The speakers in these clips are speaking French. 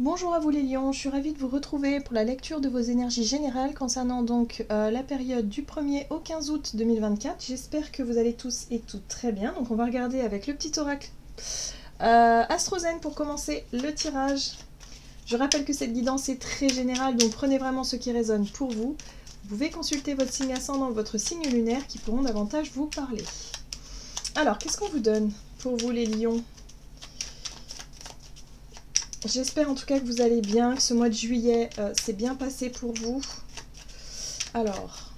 Bonjour à vous les lions, je suis ravie de vous retrouver pour la lecture de vos énergies générales concernant donc la période du 1er au 15 août 2024. J'espère que vous allez tous et toutes très bien. Donc on va regarder avec le petit oracle AstroZen pour commencer le tirage. Je rappelle que cette guidance est très générale, donc prenez vraiment ce qui résonne pour vous. Vous pouvez consulter votre signe ascendant, votre signe lunaire qui pourront davantage vous parler. Alors, qu'est-ce qu'on vous donne pour vous les lions ? J'espère en tout cas que vous allez bien, que ce mois de juillet s'est bien passé pour vous. Alors,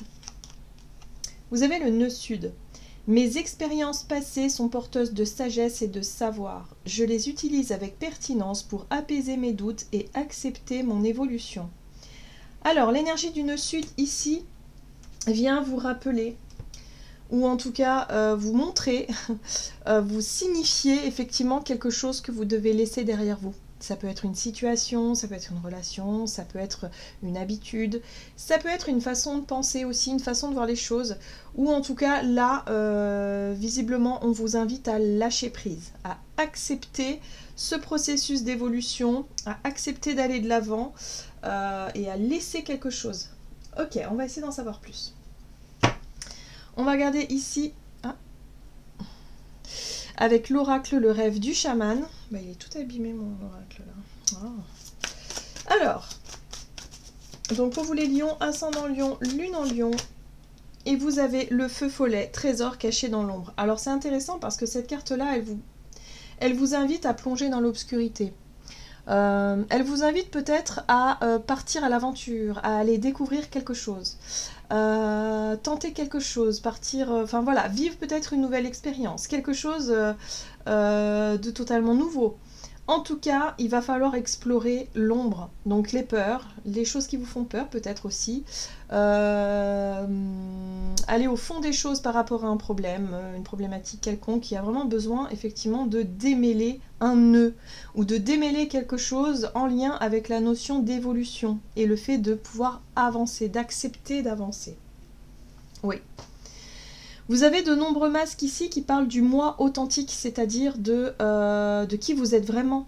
vous avez le nœud sud. Mes expériences passées sont porteuses de sagesse et de savoir. Je les utilise avec pertinence pour apaiser mes doutes et accepter mon évolution. Alors, l'énergie du nœud sud ici vient vous rappeler, ou en tout cas vous montrer, vous signifier effectivement quelque chose que vous devez laisser derrière vous. Ça peut être une situation, ça peut être une relation, ça peut être une habitude, ça peut être une façon de penser aussi, une façon de voir les choses, ou en tout cas là, visiblement, on vous invite à lâcher prise, à accepter ce processus d'évolution, à accepter d'aller de l'avant et à laisser quelque chose. Ok, on va essayer d'en savoir plus. On va regarder ici avec l'oracle, le rêve du chaman. Bah, il est tout abîmé mon oracle là. Oh. Alors, donc pour vous les lions, ascendant lion, lune en lion, et vous avez le feu follet, trésor caché dans l'ombre. Alors c'est intéressant parce que cette carte-là, elle vous invite à plonger dans l'obscurité. Elle vous invite peut-être à partir à l'aventure, à aller découvrir quelque chose, tenter quelque chose, partir, enfin voilà, vivre peut-être une nouvelle expérience, quelque chose de totalement nouveau. En tout cas, il va falloir explorer l'ombre, donc les peurs, les choses qui vous font peur peut-être aussi, aller au fond des choses par rapport à un problème, une problématique quelconque qui a vraiment besoin effectivement de démêler un nœud ou de démêler quelque chose en lien avec la notion d'évolution et le fait de pouvoir avancer, d'accepter d'avancer. Oui. Vous avez de nombreux masques ici qui parlent du moi authentique, c'est-à-dire de qui vous êtes vraiment.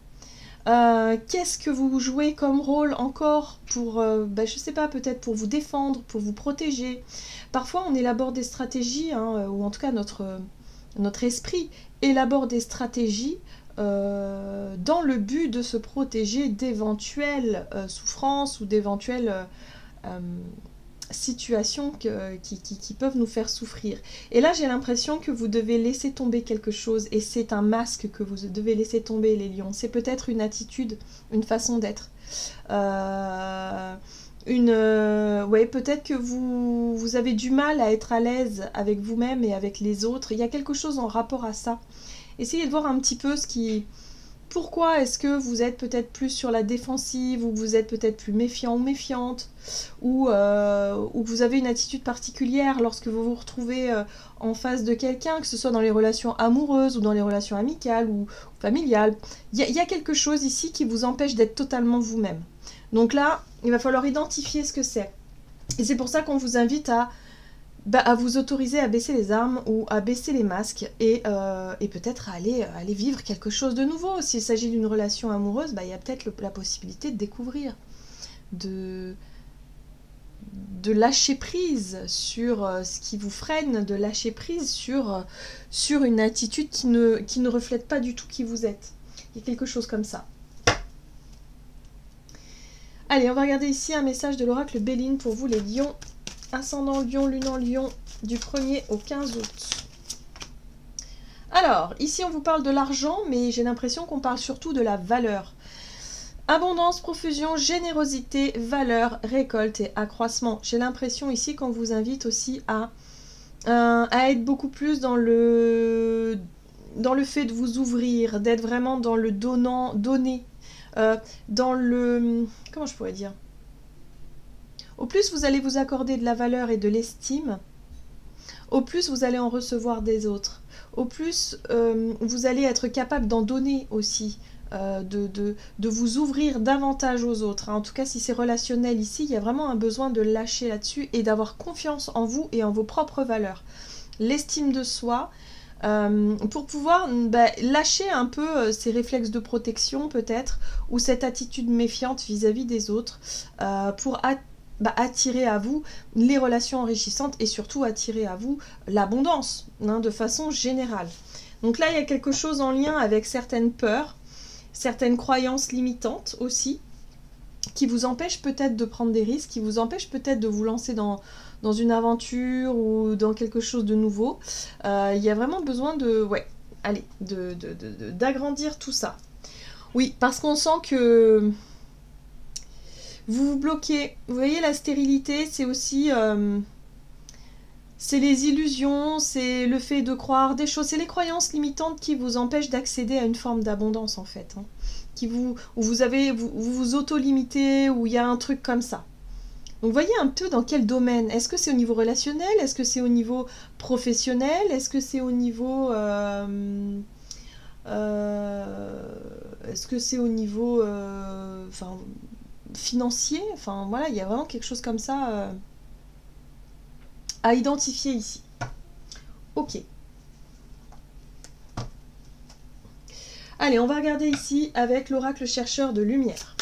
Qu'est-ce que vous jouez comme rôle encore pour, je sais pas, peut-être pour vous défendre, pour vous protéger. Parfois, on élabore des stratégies, ou en tout cas notre esprit élabore des stratégies dans le but de se protéger d'éventuelles souffrances ou d'éventuelles situations qui peuvent nous faire souffrir. Et là, j'ai l'impression que vous devez laisser tomber quelque chose, et c'est un masque que vous devez laisser tomber, les lions. C'est peut-être une attitude, une façon d'être. Peut-être que vous avez du mal à être à l'aise avec vous-même et avec les autres. Il y a quelque chose en rapport à ça. Essayez de voir un petit peu pourquoi est-ce que vous êtes peut-être plus sur la défensive, ou vous êtes peut-être plus méfiant ou méfiante, ou vous avez une attitude particulière lorsque vous vous retrouvez en face de quelqu'un, que ce soit dans les relations amoureuses ou dans les relations amicales ou familiales. Il y a quelque chose ici qui vous empêche d'être totalement vous-même. Donc là, il va falloir identifier ce que c'est. Et c'est pour ça qu'on vous invite à vous autoriser à baisser les armes ou à baisser les masques et peut-être à aller vivre quelque chose de nouveau. S'il s'agit d'une relation amoureuse, il y a peut-être la possibilité de découvrir, de lâcher prise sur ce qui vous freine, de lâcher prise sur une attitude qui ne reflète pas du tout qui vous êtes. Il y a quelque chose comme ça. Allez, on va regarder ici un message de l'oracle Béline pour vous les lions. Ascendant lion, lune en lion, du 1er au 15 août. Alors, ici on vous parle de l'argent, mais j'ai l'impression qu'on parle surtout de la valeur. Abondance, profusion, générosité, valeur, récolte et accroissement. J'ai l'impression ici qu'on vous invite aussi à être beaucoup plus dans le fait de vous ouvrir, d'être vraiment dans le donnant, donner, dans le... Comment je pourrais dire ? Au plus vous allez vous accorder de la valeur et de l'estime, au plus vous allez en recevoir des autres. Au plus vous allez être capable d'en donner aussi, de vous ouvrir davantage aux autres. En tout cas, si c'est relationnel ici, il y a vraiment un besoin de lâcher là-dessus et d'avoir confiance en vous et en vos propres valeurs. L'estime de soi, pour pouvoir lâcher un peu ces réflexes de protection peut-être, ou cette attitude méfiante vis-à-vis des autres, pour attirer à vous les relations enrichissantes et surtout attirer à vous l'abondance, hein, de façon générale. Donc là, il y a quelque chose en lien avec certaines peurs, certaines croyances limitantes aussi, qui vous empêchent peut-être de prendre des risques, qui vous empêchent peut-être de vous lancer dans une aventure ou dans quelque chose de nouveau. Il y a vraiment besoin d'agrandir tout ça. Oui, parce qu'on sent que vous vous bloquez. Vous voyez, la stérilité, c'est aussi... c'est les illusions, c'est le fait de croire des choses, c'est les croyances limitantes qui vous empêchent d'accéder à une forme d'abondance en fait. Hein, où vous auto-limitez, où il y a un truc comme ça. Donc voyez un peu dans quel domaine. Est-ce que c'est au niveau relationnel? Est-ce que c'est au niveau professionnel? Est-ce que c'est au niveau... est-ce que c'est au niveau financier? Enfin voilà, il y a vraiment quelque chose comme ça à identifier ici. Ok. Allez, on va regarder ici avec l'oracle chercheur de lumière.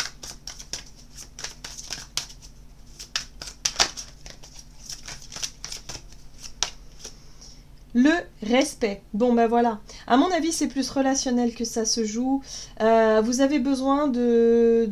Le respect. Bon, ben voilà. À mon avis, c'est plus relationnel que ça se joue. Vous avez besoin de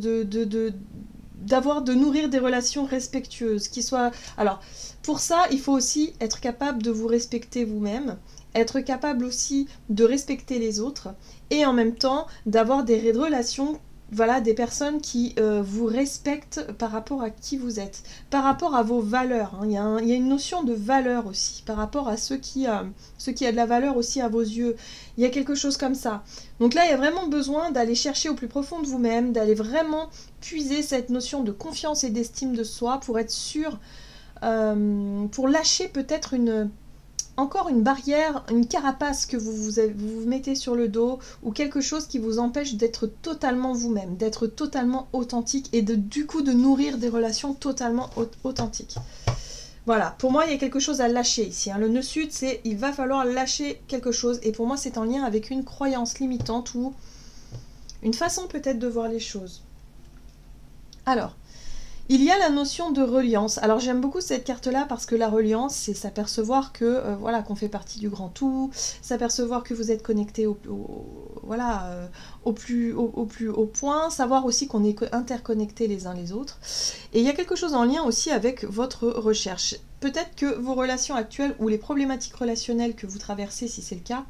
nourrir des relations respectueuses, qui soient... Alors, pour ça, il faut aussi être capable de vous respecter vous-même, être capable aussi de respecter les autres, et en même temps, d'avoir des relations, voilà, des personnes qui vous respectent par rapport à qui vous êtes, par rapport à vos valeurs. Hein. Il y a une notion de valeur aussi, par rapport à ce qui a de la valeur aussi à vos yeux. Il y a quelque chose comme ça. Donc là, il y a vraiment besoin d'aller chercher au plus profond de vous-même, d'aller vraiment puiser cette notion de confiance et d'estime de soi pour être sûr, pour lâcher peut-être encore une barrière, une carapace que vous mettez sur le dos, ou quelque chose qui vous empêche d'être totalement vous-même, d'être totalement authentique, et du coup de nourrir des relations totalement authentiques. Voilà, pour moi il y a quelque chose à lâcher ici. Hein. Le nœud sud, c'est il va falloir lâcher quelque chose, et pour moi c'est en lien avec une croyance limitante ou une façon peut-être de voir les choses. Alors, il y a la notion de reliance. Alors j'aime beaucoup cette carte-là parce que la reliance, c'est s'apercevoir que voilà, qu'on fait partie du grand tout, s'apercevoir que vous êtes connecté au plus haut point, savoir aussi qu'on est interconnectés les uns les autres. Et il y a quelque chose en lien aussi avec votre recherche. Peut-être que vos relations actuelles ou les problématiques relationnelles que vous traversez, si c'est le cas,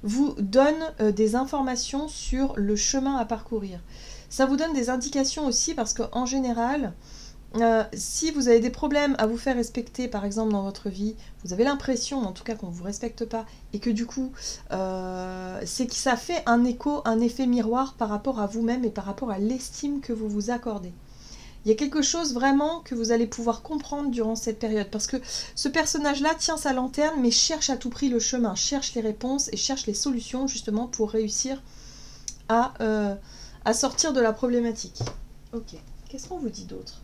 vous donnent des informations sur le chemin à parcourir. Ça vous donne des indications aussi parce qu'en général, si vous avez des problèmes à vous faire respecter, par exemple dans votre vie, vous avez l'impression en tout cas qu'on ne vous respecte pas et que du coup, c'est que ça fait un écho, un effet miroir par rapport à vous-même et par rapport à l'estime que vous vous accordez. Il y a quelque chose vraiment que vous allez pouvoir comprendre durant cette période parce que ce personnage-là tient sa lanterne mais cherche à tout prix le chemin, cherche les réponses et cherche les solutions justement pour réussir à sortir de la problématique. Ok, qu'est-ce qu'on vous dit d'autre?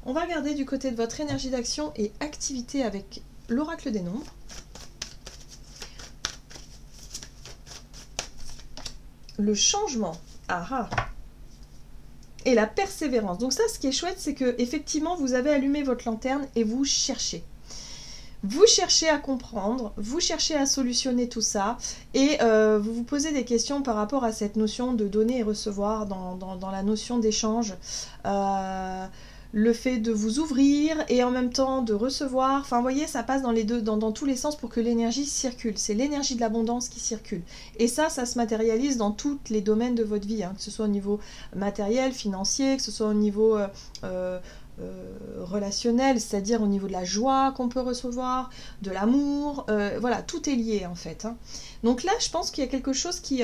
On va regarder du côté de votre énergie d'action et activité avec l'oracle des nombres. Le changement. Ah ah. Et la persévérance. Donc ça, ce qui est chouette, c'est que effectivement, vous avez allumé votre lanterne et vous cherchez. Vous cherchez à comprendre, vous cherchez à solutionner tout ça et vous vous posez des questions par rapport à cette notion de donner et recevoir dans la notion d'échange. Le fait de vous ouvrir et en même temps de recevoir, enfin vous voyez, ça passe dans tous les sens pour que l'énergie circule. C'est l'énergie de l'abondance qui circule. Et ça se matérialise dans tous les domaines de votre vie, hein, que ce soit au niveau matériel, financier, que ce soit au niveau relationnel, c'est-à-dire au niveau de la joie qu'on peut recevoir, de l'amour, voilà, tout est lié en fait. Hein. Donc là, je pense qu'il y a quelque chose qui...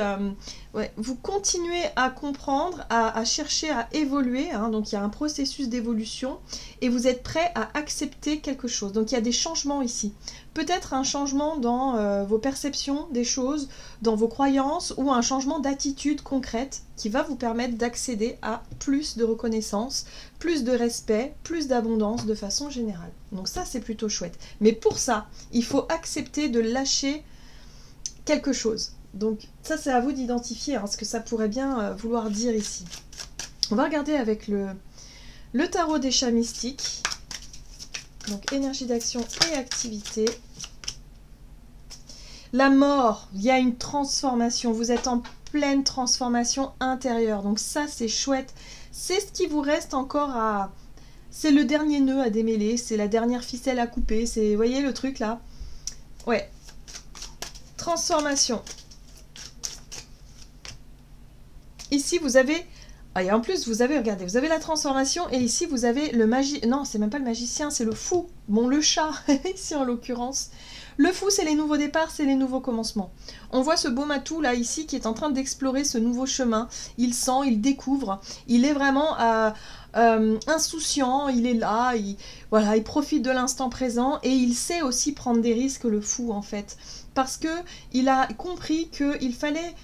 vous continuez à comprendre, à chercher à évoluer, hein, donc il y a un processus d'évolution, et vous êtes prêt à accepter quelque chose. Donc il y a des changements ici. Peut-être un changement dans vos perceptions des choses, dans vos croyances, ou un changement d'attitude concrète qui va vous permettre d'accéder à plus de reconnaissance, plus de respect, plus d'abondance de façon générale. Donc ça, c'est plutôt chouette. Mais pour ça, il faut accepter de lâcher quelque chose. Donc ça, c'est à vous d'identifier hein, ce que ça pourrait bien vouloir dire ici. On va regarder avec le tarot des chats mystiques. Donc énergie d'action et activité. La mort, il y a une transformation. Vous êtes en pleine transformation intérieure. Donc ça, c'est chouette. C'est ce qui vous reste encore à... C'est le dernier nœud à démêler. C'est la dernière ficelle à couper. C'est, vous voyez le truc là? Ouais. Transformation. Ici, vous avez... Ah, et en plus, vous avez, regardez, vous avez la transformation. Et ici, vous avez le magicien. Non, c'est même pas le magicien, c'est le fou. Bon, le chat, ici en l'occurrence. Le fou, c'est les nouveaux départs, c'est les nouveaux commencements. On voit ce beau matou là, ici, qui est en train d'explorer ce nouveau chemin. Il sent, il découvre. Il est vraiment insouciant, il est là, voilà, il profite de l'instant présent. Et il sait aussi prendre des risques, le fou, en fait. Parce que il a compris qu'il fallait...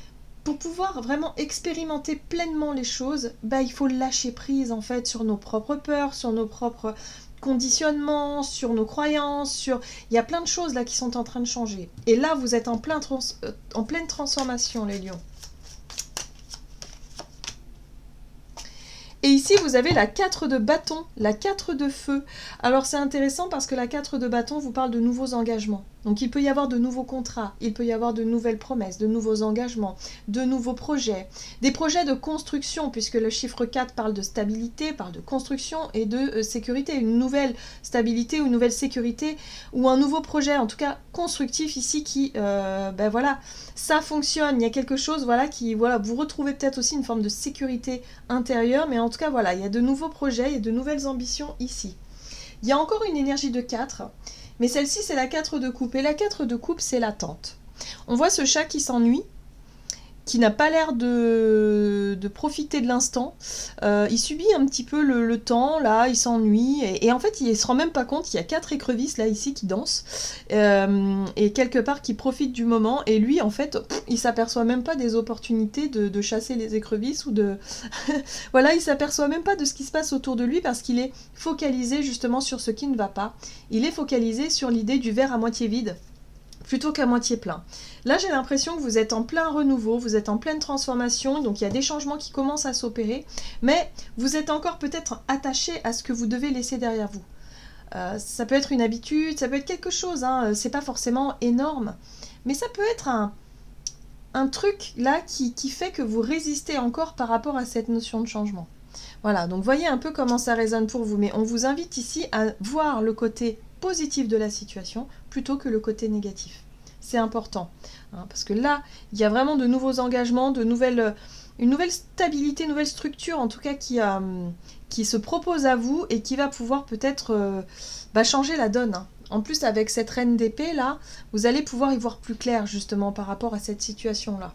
Pour pouvoir vraiment expérimenter pleinement les choses, bah, il faut lâcher prise en fait sur nos propres peurs, sur nos propres conditionnements, sur nos croyances, il y a plein de choses là qui sont en train de changer. Et là, vous êtes en pleine transformation, les lions. Et ici, vous avez la 4 de bâton, la 4 de feu. Alors, c'est intéressant parce que la 4 de bâton vous parle de nouveaux engagements. Donc, il peut y avoir de nouveaux contrats, il peut y avoir de nouvelles promesses, de nouveaux engagements, de nouveaux projets. Des projets de construction, puisque le chiffre 4 parle de stabilité, parle de construction et de sécurité. Une nouvelle stabilité ou une nouvelle sécurité ou un nouveau projet, en tout cas constructif ici qui, ben voilà, ça fonctionne. Il y a quelque chose, voilà, qui, voilà, vous retrouvez peut-être aussi une forme de sécurité intérieure, mais en tout cas, voilà, il y a de nouveaux projets et de nouvelles ambitions ici. Il y a encore une énergie de 4, mais celle-ci, c'est la 4 de coupe. Et la 4 de coupe, c'est l'attente. On voit ce chat qui s'ennuie, qui n'a pas l'air de profiter de l'instant. Il subit un petit peu le temps, là, il s'ennuie. Et en fait, il ne se rend même pas compte qu'il y a 4 écrevisses, là, ici, qui dansent. Et quelque part, qui profitent du moment. Et lui, en fait, il s'aperçoit même pas des opportunités de chasser les écrevisses ou de... Voilà, il s'aperçoit même pas de ce qui se passe autour de lui parce qu'il est focalisé justement sur ce qui ne va pas. Il est focalisé sur l'idée du verre à moitié vide plutôt qu'à moitié plein. Là, j'ai l'impression que vous êtes en plein renouveau, vous êtes en pleine transformation, donc il y a des changements qui commencent à s'opérer, mais vous êtes encore peut-être attaché à ce que vous devez laisser derrière vous. Ça peut être une habitude, ça peut être quelque chose, hein, c'est pas forcément énorme, mais ça peut être un truc là qui fait que vous résistez encore par rapport à cette notion de changement. Voilà, donc voyez un peu comment ça résonne pour vous, mais on vous invite ici à voir le côté positif de la situation plutôt que le côté négatif. C'est important, hein, parce que là, il y a vraiment de nouveaux engagements, une nouvelle stabilité, une nouvelle structure en tout cas qui se propose à vous et qui va pouvoir peut-être changer la donne. Hein. En plus, avec cette reine d'épée là, vous allez pouvoir y voir plus clair justement par rapport à cette situation-là.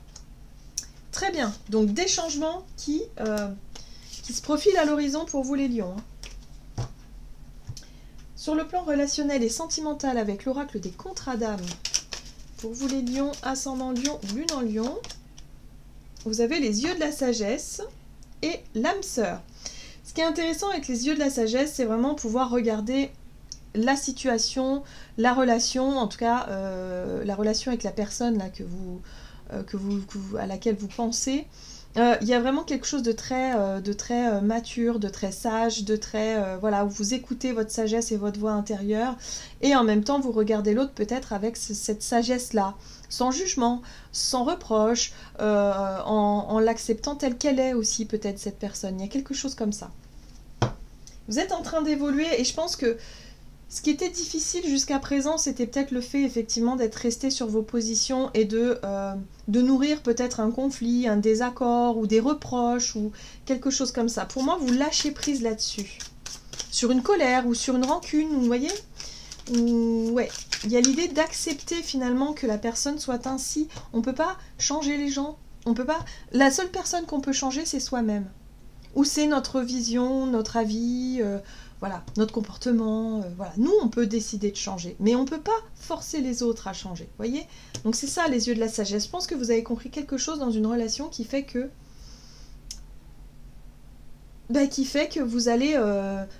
Très bien, donc des changements qui se profilent à l'horizon pour vous les lions. Hein. Sur le plan relationnel et sentimental avec l'oracle des contrats d'âme, pour vous les lions, ascendant lion ou lune en lion, vous avez les yeux de la sagesse et l'âme sœur. Ce qui est intéressant avec les yeux de la sagesse, c'est vraiment pouvoir regarder la situation, la relation, en tout cas la relation avec la personne là, à laquelle vous pensez. Il y a vraiment quelque chose de très mature, de très sage, de très voilà, où vous écoutez votre sagesse et votre voix intérieure, et en même temps vous regardez l'autre peut-être avec cette sagesse-là, sans jugement, sans reproche, en l'acceptant telle qu'elle est aussi peut-être cette personne. Il y a quelque chose comme ça. Vous êtes en train d'évoluer et je pense que ce qui était difficile jusqu'à présent, c'était peut-être le fait effectivement d'être resté sur vos positions et de nourrir peut-être un conflit, un désaccord ou des reproches ou quelque chose comme ça. Pour moi, vous lâchez prise là-dessus. Sur une colère ou sur une rancune, vous voyez? Ouais, il y a l'idée d'accepter finalement que la personne soit ainsi. On ne peut pas changer les gens. On peut pas... La seule personne qu'on peut changer, c'est soi-même. Ou c'est notre vision, notre avis... Voilà, notre comportement, voilà. Nous, on peut décider de changer, mais on ne peut pas forcer les autres à changer, voyez? Donc c'est ça, les yeux de la sagesse. Je pense que vous avez compris quelque chose dans une relation qui fait que qui fait que vous allez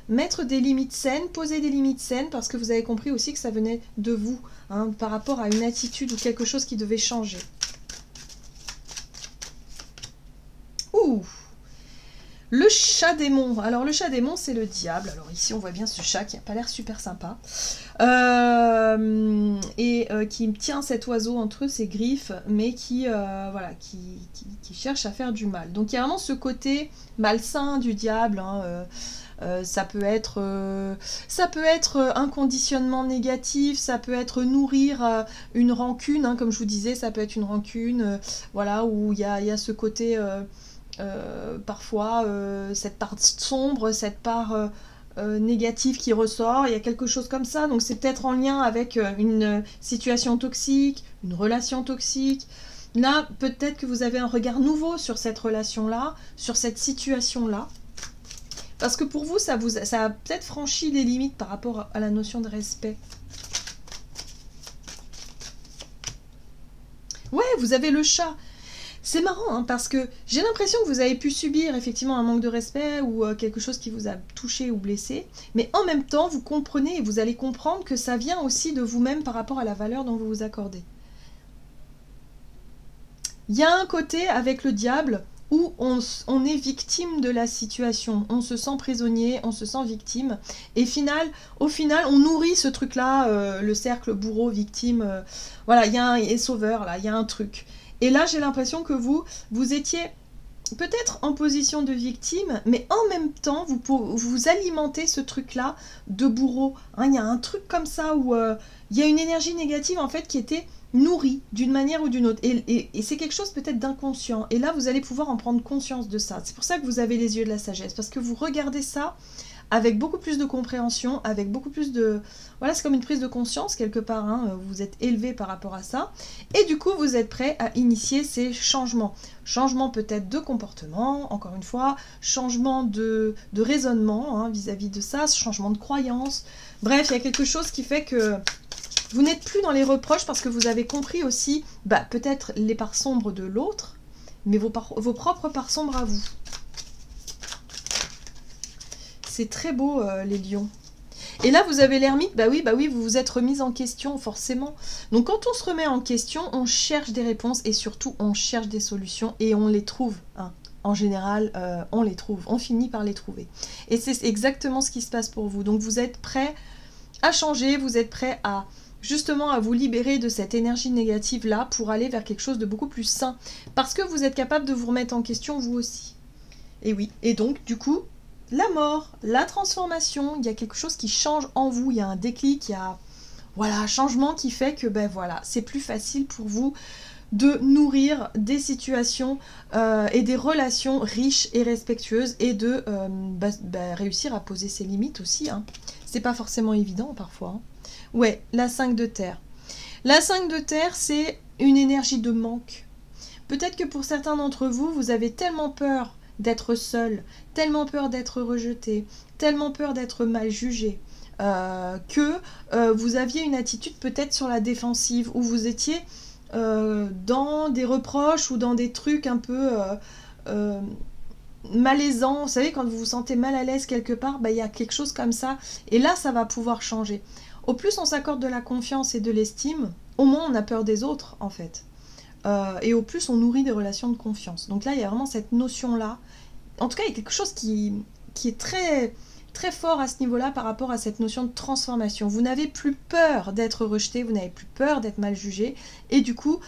mettre des limites saines, poser des limites saines, parce que vous avez compris aussi que ça venait de vous, hein, par rapport à une attitude ou quelque chose qui devait changer. Ouh! Le chat démon. Alors le chat démon, c'est le diable. Alors ici, on voit bien ce chat qui n'a pas l'air super sympa. Qui tient cet oiseau entre ses griffes, mais qui cherche à faire du mal. Donc il y a vraiment ce côté malsain du diable. Hein, ça peut être un conditionnement négatif, ça peut être nourrir une rancune, hein, comme je vous disais, ça peut être une rancune, voilà, où il y a ce côté... parfois cette part sombre, cette part négative qui ressort, il y a quelque chose comme ça, donc c'est peut-être en lien avec une situation toxique, une relation toxique. Là, peut-être que vous avez un regard nouveau sur cette relation-là, sur cette situation-là, parce que pour vous, ça a peut-être franchi des limites par rapport à la notion de respect. Ouais, vous avez le chat. C'est marrant, hein, parce que j'ai l'impression que vous avez pu subir effectivement un manque de respect ou quelque chose qui vous a touché ou blessé, mais en même temps, vous comprenez et vous allez comprendre que ça vient aussi de vous-même par rapport à la valeur dont vous vous accordez. Il y a un côté avec le diable où on est victime de la situation, on se sent prisonnier, on se sent victime, et au final, on nourrit ce truc-là, le cercle bourreau-victime, voilà, il y a un sauveur, là, il y a un truc. Et là, j'ai l'impression que vous étiez peut-être en position de victime, mais en même temps, vous alimentez ce truc-là de bourreau. Hein, il y a un truc comme ça où il y a une énergie négative, en fait, qui était nourrie d'une manière ou d'une autre. Et c'est quelque chose peut-être d'inconscient. Et là, vous allez pouvoir en prendre conscience de ça. C'est pour ça que vous avez les yeux de la sagesse, parce que vous regardez ça avec beaucoup plus de compréhension, avec beaucoup plus de... Voilà, c'est comme une prise de conscience quelque part, hein, vous êtes élevé par rapport à ça, et du coup vous êtes prêt à initier ces changements. Changement peut-être de comportement, encore une fois, changement de raisonnement hein, vis-à-vis de ça, changement de croyance. Bref, il y a quelque chose qui fait que vous n'êtes plus dans les reproches parce que vous avez compris aussi, peut-être les parts sombres de l'autre, mais vos propres parts sombres à vous. C'est très beau, les lions. Et là, vous avez l'ermite, bah oui, vous vous êtes remise en question, forcément. Donc, quand on se remet en question, on cherche des réponses et surtout, on cherche des solutions et on les trouve. Hein. En général, on les trouve, on finit par les trouver. Et c'est exactement ce qui se passe pour vous. Donc, vous êtes prêt à changer, vous êtes prêt à justement à vous libérer de cette énergie négative-là pour aller vers quelque chose de beaucoup plus sain. Parce que vous êtes capable de vous remettre en question, vous aussi. Et oui, et donc, du coup... La mort, la transformation, il y a quelque chose qui change en vous, il y a un déclic, il y a un changement qui fait que c'est plus facile pour vous de nourrir des situations et des relations riches et respectueuses et de réussir à poser ses limites aussi. Hein. C'est pas forcément évident parfois. Hein. Ouais, la 5 de terre. La 5 de terre, c'est une énergie de manque. Peut-être que pour certains d'entre vous, vous avez tellement peur d'être seul, tellement peur d'être rejeté, tellement peur d'être mal jugé, que vous aviez une attitude peut-être sur la défensive, où vous étiez dans des reproches ou dans des trucs un peu malaisants. Vous savez, quand vous vous sentez mal à l'aise quelque part, il y a quelque chose comme ça, et là, ça va pouvoir changer. Au plus on s'accorde de la confiance et de l'estime, au moins on a peur des autres, en fait. Et au plus on nourrit des relations de confiance. Donc là, il y a vraiment cette notion-là. En tout cas, il y a quelque chose qui est très, très fort à ce niveau-là par rapport à cette notion de transformation. Vous n'avez plus peur d'être rejeté, vous n'avez plus peur d'être mal jugé. Et du coup,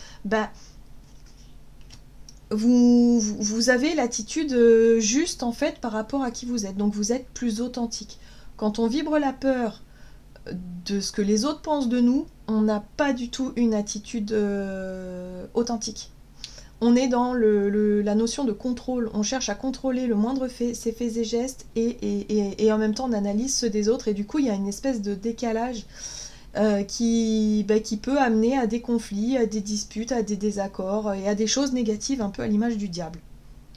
vous avez l'attitude juste, en fait, par rapport à qui vous êtes. Donc vous êtes plus authentique. Quand on vibre la peur de ce que les autres pensent de nous, on n'a pas du tout une attitude authentique. On est dans la notion de contrôle. On cherche à contrôler le moindre fait, ses faits et gestes, et en même temps on analyse ceux des autres, et du coup il y a une espèce de décalage qui peut amener à des conflits, à des disputes, à des désaccords, et à des choses négatives, un peu à l'image du diable.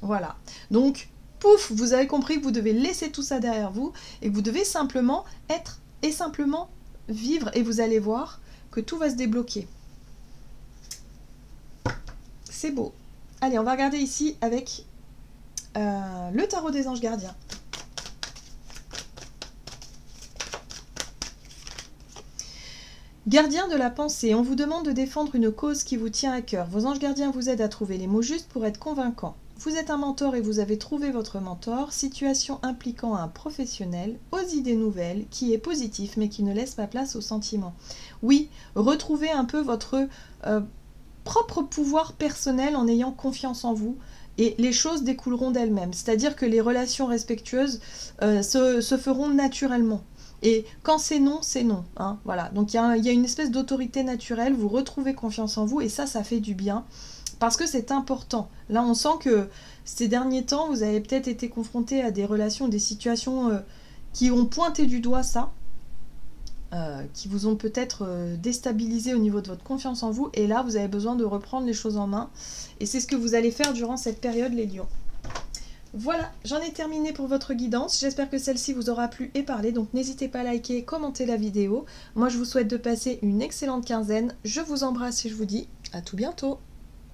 Voilà. Donc, pouf, vous avez compris que vous devez laisser tout ça derrière vous, et que vous devez simplement être et simplement vivre, et vous allez voir que tout va se débloquer. C'est beau. Allez, on va regarder ici avec le tarot des anges gardiens. Gardien de la pensée, on vous demande de défendre une cause qui vous tient à cœur. Vos anges gardiens vous aident à trouver les mots justes pour être convaincants. Vous êtes un mentor et vous avez trouvé votre mentor. Situation impliquant un professionnel, aux idées nouvelles, qui est positif mais qui ne laisse pas place aux sentiments. Oui, retrouvez un peu votre propre pouvoir personnel en ayant confiance en vous. Et les choses découleront d'elles-mêmes. C'est-à-dire que les relations respectueuses se feront naturellement. Et quand c'est non, c'est non. Hein, voilà. Donc il y a une espèce d'autorité naturelle, vous retrouvez confiance en vous et ça fait du bien. Parce que c'est important. Là, on sent que ces derniers temps, vous avez peut-être été confronté à des relations, des situations qui ont pointé du doigt ça, qui vous ont peut-être déstabilisé au niveau de votre confiance en vous. Et là, vous avez besoin de reprendre les choses en main. Et c'est ce que vous allez faire durant cette période, les lions. Voilà, j'en ai terminé pour votre guidance. J'espère que celle-ci vous aura plu et parlé. Donc n'hésitez pas à liker, commenter la vidéo. Moi, je vous souhaite de passer une excellente quinzaine. Je vous embrasse et je vous dis à tout bientôt.